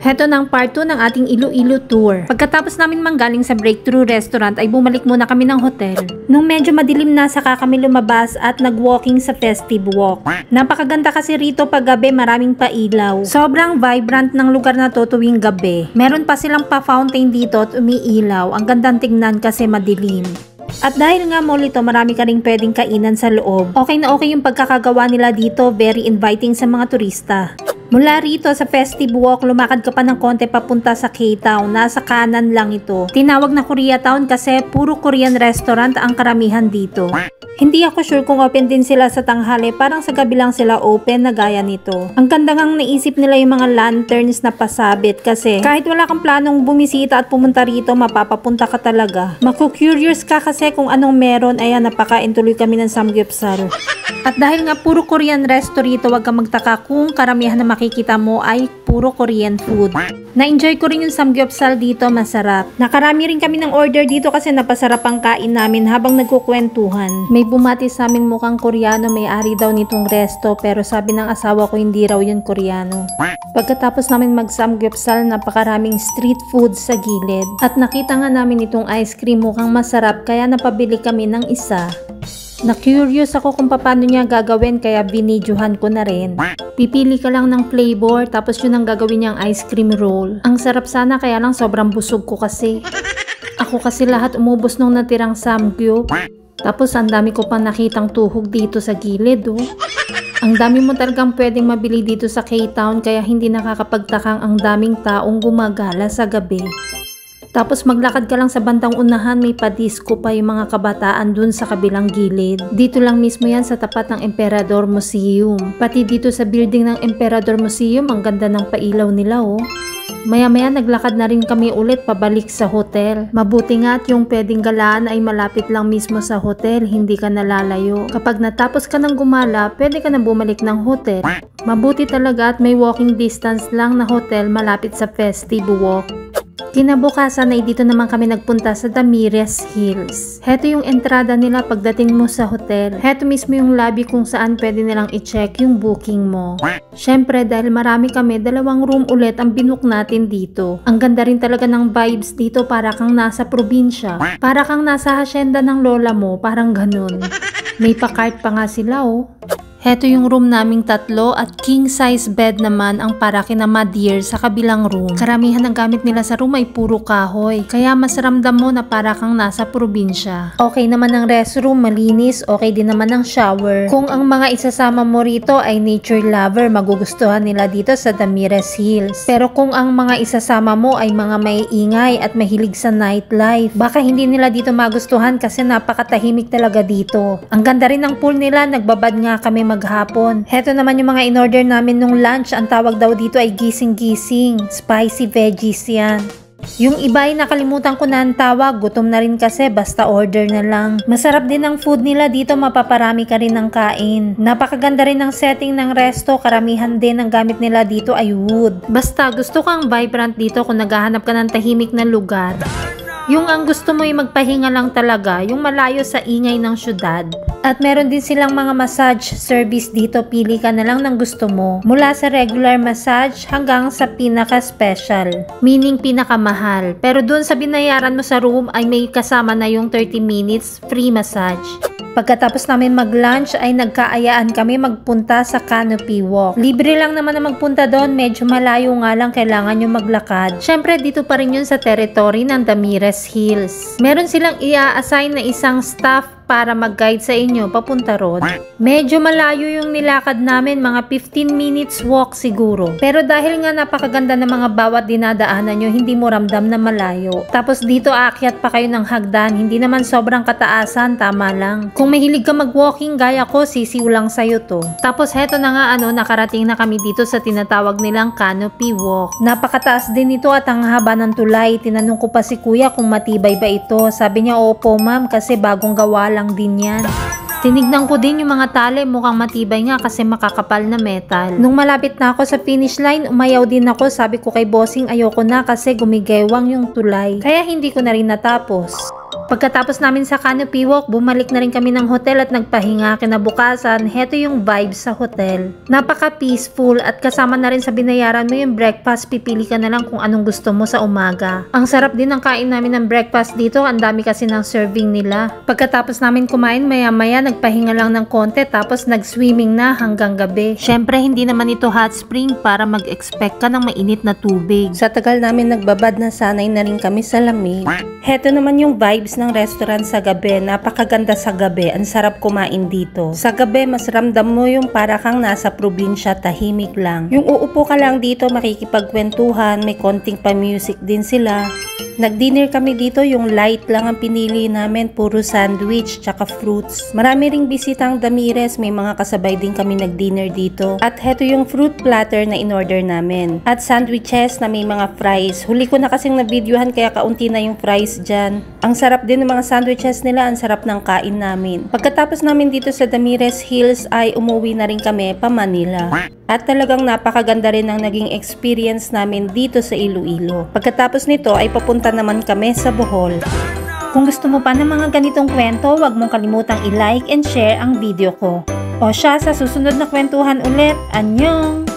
Heto ng part 2 ng ating Iloilo tour. Pagkatapos namin manggaling sa Breakthrough Restaurant ay bumalik muna kami ng hotel. Nung medyo madilim na saka kami lumabas at nag-walking sa Festive Walk. Napakaganda kasi rito pag gabi, maraming pailaw. Sobrang vibrant ng lugar na to tuwing gabi. Meron pa silang pa-fountain dito at umiilaw. Ang gandang tignan kasi madilim. At dahil nga mall ito, marami ka ring pwedeng kainan sa loob. Okay na okay yung pagkakagawa nila dito, very inviting sa mga turista. Mula rito sa Festive Walk, lumakad ka pa ng konti papunta sa K-Town. Nasa kanan lang ito. Tinawag na Koreatown kasi puro Korean restaurant ang karamihan dito. Hindi ako sure kung open din sila sa tanghali, parang sa gabi lang sila open na gaya nito. Ang ganda ngang naisip nila yung mga lanterns na pasabit kasi kahit wala kang planong bumisita at pumunta rito, mapapapunta ka talaga. Maku-curious ka kasi kung anong meron. Ayan, napakain tuloy kami ng samgyeopsal. At dahil nga puro Korean resto rito, wag kang magtaka kung karamihan na makikita mo ay puro Korean food. Na-enjoy ko rin yung samgyeopsal dito, masarap. Nakarami rin kami ng order dito kasi napasarap ang kain namin habang nagkukwentuhan. May bumati sa aming mukhang Koreano, may-ari daw nitong resto pero sabi ng asawa ko hindi raw yun Koreano. Pagkatapos namin mag-samgyeopsal, napakaraming street food sa gilid. At nakita nga namin itong ice cream mukhang masarap kaya napabili kami ng isa. Na-curious ako kung paano niya gagawin kaya binidyohan ko na rin. Pipili ka lang ng flavor tapos yun ang gagawin niyang ice cream roll. Ang sarap sana kaya lang sobrang busog ko kasi. Ako kasi lahat umubos nung natirang samgyup. Tapos ang dami ko pang nakitang tuhog dito sa gilid oh. Ang dami mo talagang pwedeng mabili dito sa K-Town kaya hindi nakakapagtakang ang daming taong gumagala sa gabi. Tapos maglakad ka lang sa bandang unahan, may pa-disco pa yung mga kabataan dun sa kabilang gilid. Dito lang mismo yan sa tapat ng Emperador Museum. Pati dito sa building ng Emperador Museum, ang ganda ng pailaw nila oh. Maya-maya naglakad na rin kami ulit pabalik sa hotel. Mabuti nga at yung pwedeng galaan ay malapit lang mismo sa hotel, hindi ka nalalayo. Kapag natapos ka ng gumala, pwede ka na bumalik ng hotel. Mabuti talaga at may walking distance lang na hotel malapit sa Festive Walk. Kinabukasan ay dito naman kami nagpunta sa Damires Hills. Heto yung entrada nila pagdating mo sa hotel. Heto mismo yung lobby kung saan pwede nilang i-check yung booking mo. Syempre dahil marami kami, 2 room ulit ang binook natin dito. Ang ganda rin talaga ng vibes dito, para kang nasa probinsya. Para kang nasa hasyenda ng lola mo, parang ganun. May pa-cart pa nga sila oh. Heto yung room naming 3 at king size bed naman ang para kina Madeir sa kabilang room. Karamihan ng gamit nila sa room ay puro kahoy, kaya mas ramdam mo na para kang nasa probinsya. Okay naman ang restroom, malinis, okay din naman ang shower. Kung ang mga isasama mo rito ay nature lover, magugustuhan nila dito sa Damires Hills. Pero kung ang mga isasama mo ay mga may ingay at mahilig sa nightlife, baka hindi nila dito magustuhan kasi napakatahimik talaga dito. Ang ganda rin ng pool nila, nagbabad nga kami maghapon. Heto naman yung mga in-order namin nung lunch. Ang tawag daw dito ay gising-gising. Spicy veggies yan. Yung iba ay nakalimutan ko na ang tawag. Gutom na rin kasi, basta order na lang. Masarap din ang food nila dito, mapaparami ka rin ng kain. Napakaganda rin ng setting ng resto. Karamihan din ang gamit nila dito ay wood. Basta gusto kang vibrant dito kung naghahanap ka ng tahimik na lugar. Yung ang gusto mo ay magpahinga lang talaga, yung malayo sa ingay ng syudad. At meron din silang mga massage service dito, pili ka na lang ng gusto mo. Mula sa regular massage hanggang sa pinaka-special, meaning pinakamahal. Pero dun sa binayaran mo sa room ay may kasama na yung 30 minutes free massage. Pagkatapos namin mag-lunch ay nagkaayaan kami magpunta sa Canopy Walk. Libre lang naman na magpunta doon, medyo malayo nga lang, kailangan nyo maglakad. Syempre dito pa rin yun sa territory ng Damires Hills. Meron silang i-assign na isang staff para mag-guide sa inyo papunta road. Medyo malayo yung nilakad namin, mga 15 minutes walk siguro. Pero dahil nga napakaganda ng mga bawat dinadaanan nyo, hindi mo ramdam na malayo. Tapos dito aakyat pa kayo ng hagdan, hindi naman sobrang kataasan, tama lang. Kung mahilig ka mag-walking gaya ko, sisiw lang sa'yo to. Tapos heto na nga nakarating na kami dito sa tinatawag nilang Canopy Walk. Napakataas din ito at ang haba ng tulay. Tinanong ko pa si kuya kung matibay ba ito. Sabi niya, opo ma'am, kasi bagong gawa lang din yan. Tinignan ko din yung mga tali, mukhang matibay nga kasi makakapal na metal. Nung malapit na ako sa finish line, umayaw din ako. Sabi ko kay bossing ayoko na kasi gumigewang yung tulay. Kaya hindi ko na rin natapos. Pagkatapos namin sa Canopy Walk, bumalik na rin kami ng hotel at nagpahinga. Kinabukasan, heto yung vibes sa hotel. Napaka-peaceful at kasama na rin sa binayaran mo yung breakfast, pipili ka na lang kung anong gusto mo sa umaga. Ang sarap din ng kain namin ng breakfast dito, ang dami kasi ng serving nila. Pagkatapos namin kumain, maya-maya nagpahinga lang ng konti tapos nag-swimming na hanggang gabi. Syempre, hindi naman ito hot spring para mag-expect ka ng mainit na tubig. Sa tagal namin nagbabad na sanay na rin kami sa lamig. Heto naman yung vibes ng restaurant sa gabi. Napakaganda sa gabi. Ang sarap kumain dito. Sa gabi, mas ramdam mo yung para kang nasa probinsya, tahimik lang. Yung uupo ka lang dito, makikipagkwentuhan, may konting pa-music din sila. Nag-dinner kami dito, yung light lang ang pinili namin, puro sandwich tsaka fruits. Marami ring bisitang Damires, may mga kasabay din kami nag-dinner dito. At heto yung fruit platter na in-order namin. At sandwiches na may mga fries. Huli ko na kasing na-videohan kaya kaunti na yung fries dyan. Ang sarap din ng mga sandwiches nila, ang sarap ng kain namin. Pagkatapos namin dito sa Damires Hills ay umuwi na rin kami pa Manila. At talagang napakaganda rin ang naging experience namin dito sa Iloilo. Pagkatapos nito ay papunta naman kami sa Bohol. Kung gusto mo pa ng mga ganitong kwento, huwag mong kalimutang i-like and share ang video ko. O siya, sa susunod na kwentuhan ulit. Annyeong!